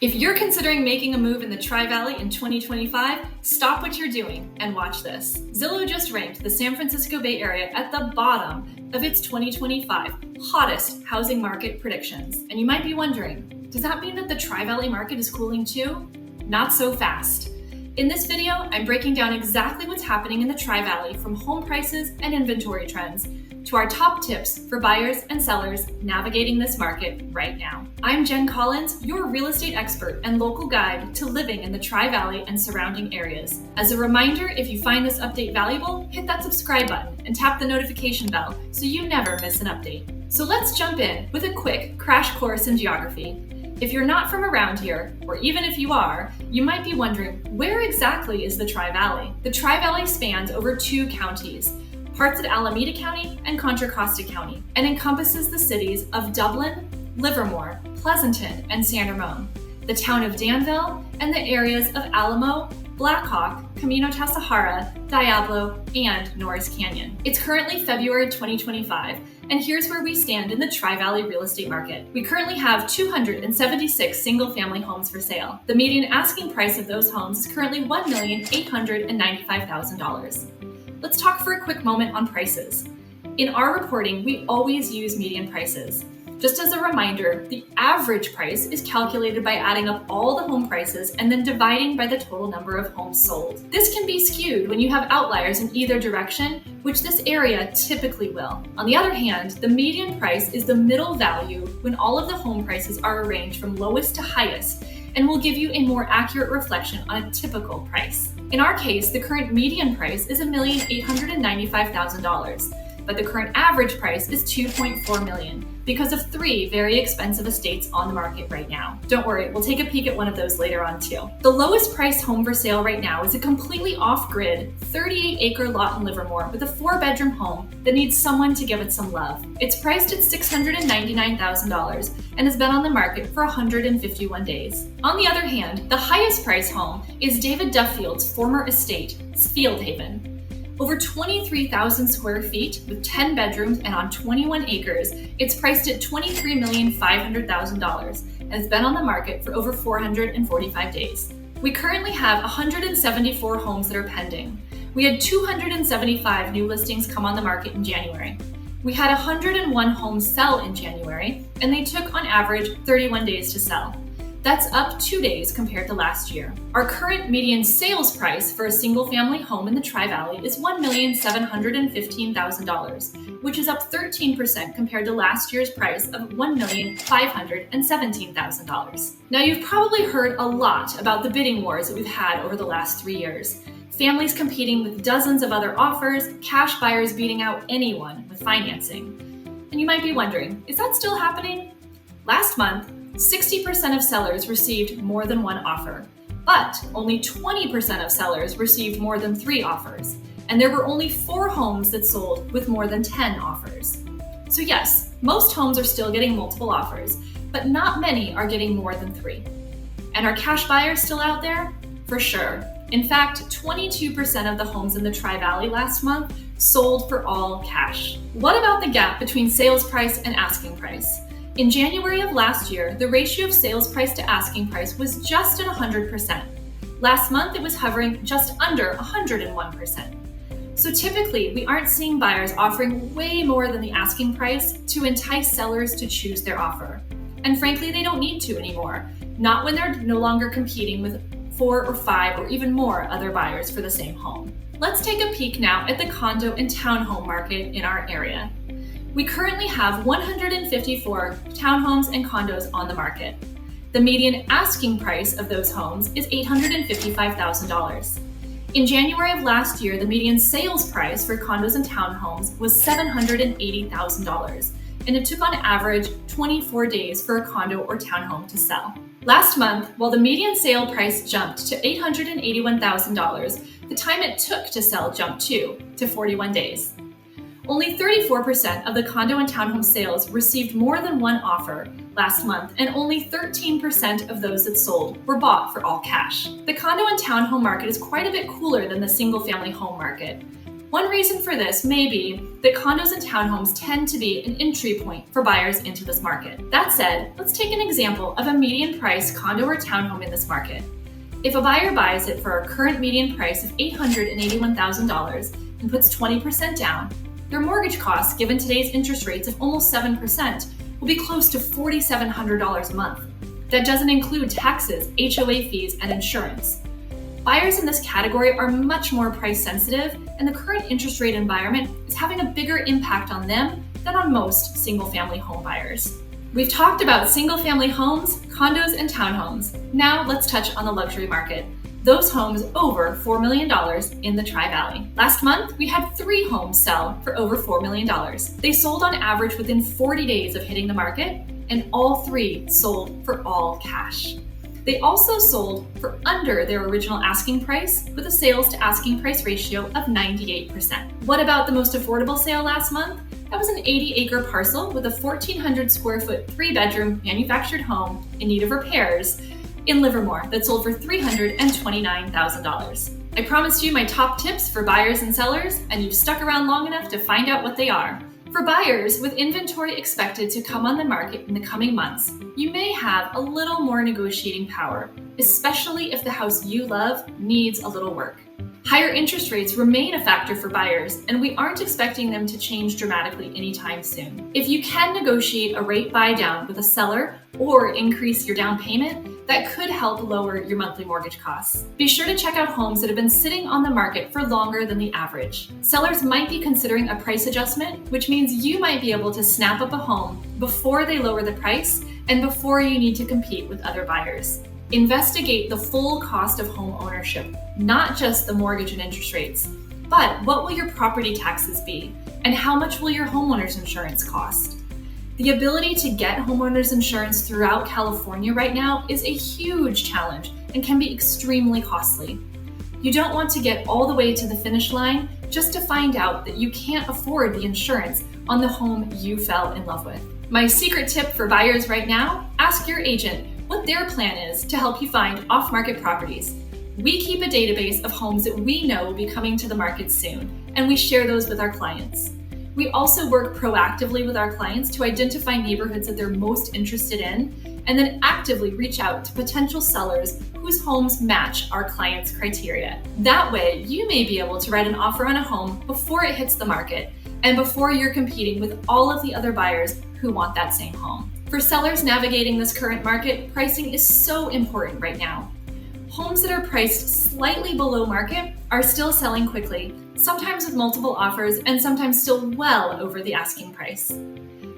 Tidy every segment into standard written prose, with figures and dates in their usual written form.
If you're considering making a move in the Tri-Valley in 2025, stop what you're doing and watch this. Zillow just ranked the San Francisco Bay Area at the bottom of its 2025 hottest housing market predictions. And you might be wondering, does that mean that the Tri-Valley market is cooling too? Not so fast. In this video, I'm breaking down exactly what's happening in the Tri-Valley, from home prices and inventory trends to our top tips for buyers and sellers navigating this market right now. I'm Jen Collins, your real estate expert and local guide to living in the Tri-Valley and surrounding areas. As a reminder, if you find this update valuable, hit that subscribe button and tap the notification bell so you never miss an update. So let's jump in with a quick crash course in geography. If you're not from around here, or even if you are, you might be wondering, where exactly is the Tri-Valley? The Tri-Valley spans over 2 counties, parts of Alameda County and Contra Costa County, and encompasses the cities of Dublin, Livermore, Pleasanton, and San Ramon, the town of Danville, and the areas of Alamo, Blackhawk, Camino Tasajara, Diablo, and Norris Canyon. It's currently February 2025, and here's where we stand in the Tri-Valley real estate market. We currently have 276 single-family homes for sale. The median asking price of those homes is currently $1,895,000. Let's talk for a quick moment on prices. In our reporting, we always use median prices. Just as a reminder, the average price is calculated by adding up all the home prices and then dividing by the total number of homes sold. This can be skewed when you have outliers in either direction, which this area typically will. On the other hand, the median price is the middle value when all of the home prices are arranged from lowest to highest, and will give you a more accurate reflection on a typical price. In our case, the current median price is $1,895,000, but the current average price is $2.4 million because of 3 very expensive estates on the market right now. Don't worry, we'll take a peek at one of those later on too. The lowest priced home for sale right now is a completely off-grid 38-acre lot in Livermore with a 4-bedroom home that needs someone to give it some love. It's priced at $699,000 and has been on the market for 151 days. On the other hand, the highest priced home is David Duffield's former estate, Fieldhaven. Over 23,000 square feet with 10 bedrooms and on 21 acres, it's priced at $23,500,000 and has been on the market for over 445 days. We currently have 174 homes that are pending. We had 275 new listings come on the market in January. We had 101 homes sell in January, and they took on average 31 days to sell. That's up 2 days compared to last year. Our current median sales price for a single-family home in the Tri-Valley is $1,715,000, which is up 13% compared to last year's price of $1,517,000. Now, you've probably heard a lot about the bidding wars that we've had over the last 3 years. Families competing with dozens of other offers, cash buyers beating out anyone with financing. And you might be wondering, is that still happening? Last month, 60% of sellers received more than 1 offer, but only 20% of sellers received more than 3 offers, and there were only 4 homes that sold with more than 10 offers. So yes, most homes are still getting multiple offers, but not many are getting more than 3. And are cash buyers still out there? For sure. In fact, 22% of the homes in the Tri-Valley last month sold for all cash. What about the gap between sales price and asking price? In January of last year, the ratio of sales price to asking price was just at 100%. Last month, it was hovering just under 101%. So typically, we aren't seeing buyers offering way more than the asking price to entice sellers to choose their offer. And frankly, they don't need to anymore, not when they're no longer competing with 4 or 5 or even more other buyers for the same home. Let's take a peek now at the condo and townhome market in our area. We currently have 154 townhomes and condos on the market. The median asking price of those homes is $855,000. In January of last year, the median sales price for condos and townhomes was $780,000, and it took on average 24 days for a condo or townhome to sell. Last month, while the median sale price jumped to $881,000, the time it took to sell jumped to 41 days. Only 34% of the condo and townhome sales received more than 1 offer last month, and only 13% of those that sold were bought for all cash. The condo and townhome market is quite a bit cooler than the single-family home market. One reason for this may be that condos and townhomes tend to be an entry point for buyers into this market. That said, let's take an example of a median price condo or townhome in this market. If a buyer buys it for our current median price of $881,000 and puts 20% down, their mortgage costs, given today's interest rates of almost 7%, will be close to $4,700 a month. That doesn't include taxes, HOA fees, and insurance. Buyers in this category are much more price sensitive, and the current interest rate environment is having a bigger impact on them than on most single-family home buyers. We've talked about single-family homes, condos, and townhomes. Now let's touch on the luxury market. Those homes over $4 million in the Tri-Valley. Last month, we had 3 homes sell for over $4 million. They sold on average within 40 days of hitting the market, and all 3 sold for all cash. They also sold for under their original asking price with a sales to asking price ratio of 98%. What about the most affordable sale last month? That was an 80-acre parcel with a 1,400 square foot 3-bedroom manufactured home in need of repairs in Livermore that sold for $329,000. I promised you my top tips for buyers and sellers, and you've stuck around long enough to find out what they are. For buyers with inventory expected to come on the market in the coming months, you may have a little more negotiating power, especially if the house you love needs a little work. Higher interest rates remain a factor for buyers, and we aren't expecting them to change dramatically anytime soon. If you can negotiate a rate buy down with a seller or increase your down payment, that could help lower your monthly mortgage costs. Be sure to check out homes that have been sitting on the market for longer than the average. Sellers might be considering a price adjustment, which means you might be able to snap up a home before they lower the price and before you need to compete with other buyers. Investigate the full cost of home ownership, not just the mortgage and interest rates, but what will your property taxes be and how much will your homeowner's insurance cost? The ability to get homeowners insurance throughout California right now is a huge challenge and can be extremely costly. You don't want to get all the way to the finish line just to find out that you can't afford the insurance on the home you fell in love with. My secret tip for buyers right now: ask your agent what their plan is to help you find off-market properties. We keep a database of homes that we know will be coming to the market soon, and we share those with our clients. We also work proactively with our clients to identify neighborhoods that they're most interested in, and then actively reach out to potential sellers whose homes match our clients' criteria. That way, you may be able to write an offer on a home before it hits the market, and before you're competing with all of the other buyers who want that same home. For sellers navigating this current market, pricing is so important right now. Homes that are priced slightly below market are still selling quickly, sometimes with multiple offers and sometimes still well over the asking price.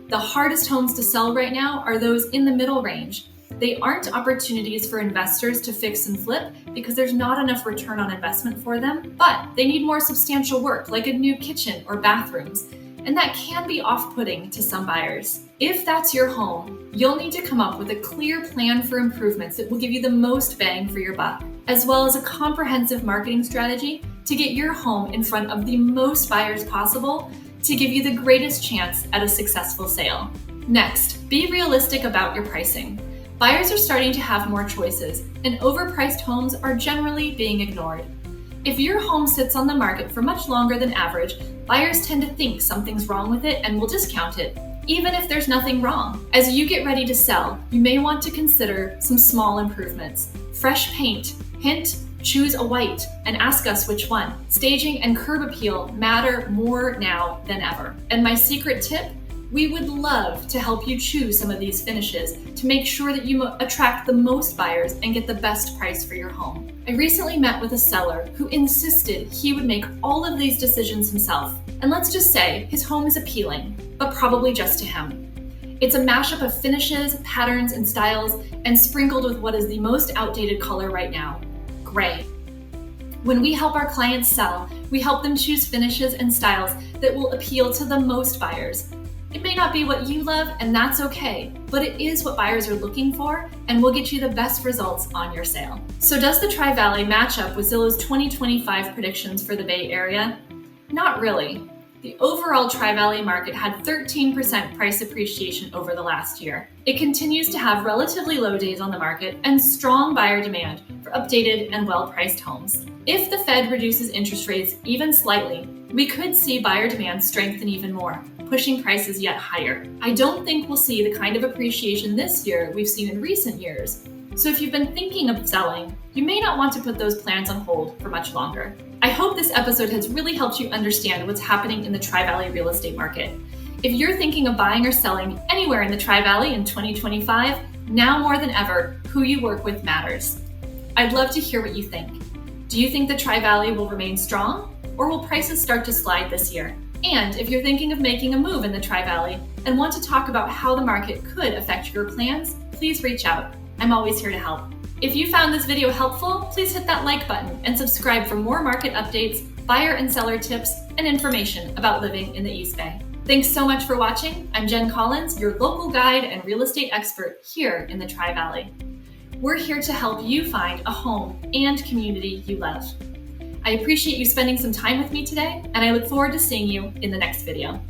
The hardest homes to sell right now are those in the middle range. They aren't opportunities for investors to fix and flip because there's not enough return on investment for them, but they need more substantial work like a new kitchen or bathrooms, and that can be off-putting to some buyers. If that's your home, you'll need to come up with a clear plan for improvements that will give you the most bang for your buck, as well as a comprehensive marketing strategy to get your home in front of the most buyers possible to give you the greatest chance at a successful sale. Next, be realistic about your pricing. Buyers are starting to have more choices, and overpriced homes are generally being ignored. If your home sits on the market for much longer than average, buyers tend to think something's wrong with it and will discount it, even if there's nothing wrong. As you get ready to sell, you may want to consider some small improvements. Fresh paint, hint, choose a white, and ask us which one. Staging and curb appeal matter more now than ever. And my secret tip: we would love to help you choose some of these finishes to make sure that you attract the most buyers and get the best price for your home. I recently met with a seller who insisted he would make all of these decisions himself. And let's just say his home is appealing, but probably just to him. It's a mashup of finishes, patterns, and styles, and sprinkled with what is the most outdated color right now: gray. When we help our clients sell, we help them choose finishes and styles that will appeal to the most buyers. It may not be what you love, and that's okay, but it is what buyers are looking for and will get you the best results on your sale. So does the Tri-Valley match up with Zillow's 2025 predictions for the Bay Area? Not really. The overall Tri-Valley market had 13% price appreciation over the last year. It continues to have relatively low days on the market and strong buyer demand for updated and well-priced homes. If the Fed reduces interest rates even slightly, we could see buyer demand strengthen even more, pushing prices yet higher. I don't think we'll see the kind of appreciation this year we've seen in recent years. So if you've been thinking of selling, you may not want to put those plans on hold for much longer. I hope this episode has really helped you understand what's happening in the Tri-Valley real estate market. If you're thinking of buying or selling anywhere in the Tri-Valley in 2025, now more than ever, who you work with matters. I'd love to hear what you think. Do you think the Tri-Valley will remain strong, or will prices start to slide this year? And if you're thinking of making a move in the Tri-Valley and want to talk about how the market could affect your plans, please reach out. I'm always here to help. If you found this video helpful, please hit that like button and subscribe for more market updates, buyer and seller tips, and information about living in the East Bay. Thanks so much for watching. I'm Jen Collins, your local guide and real estate expert here in the Tri-Valley. We're here to help you find a home and community you love. I appreciate you spending some time with me today, and I look forward to seeing you in the next video.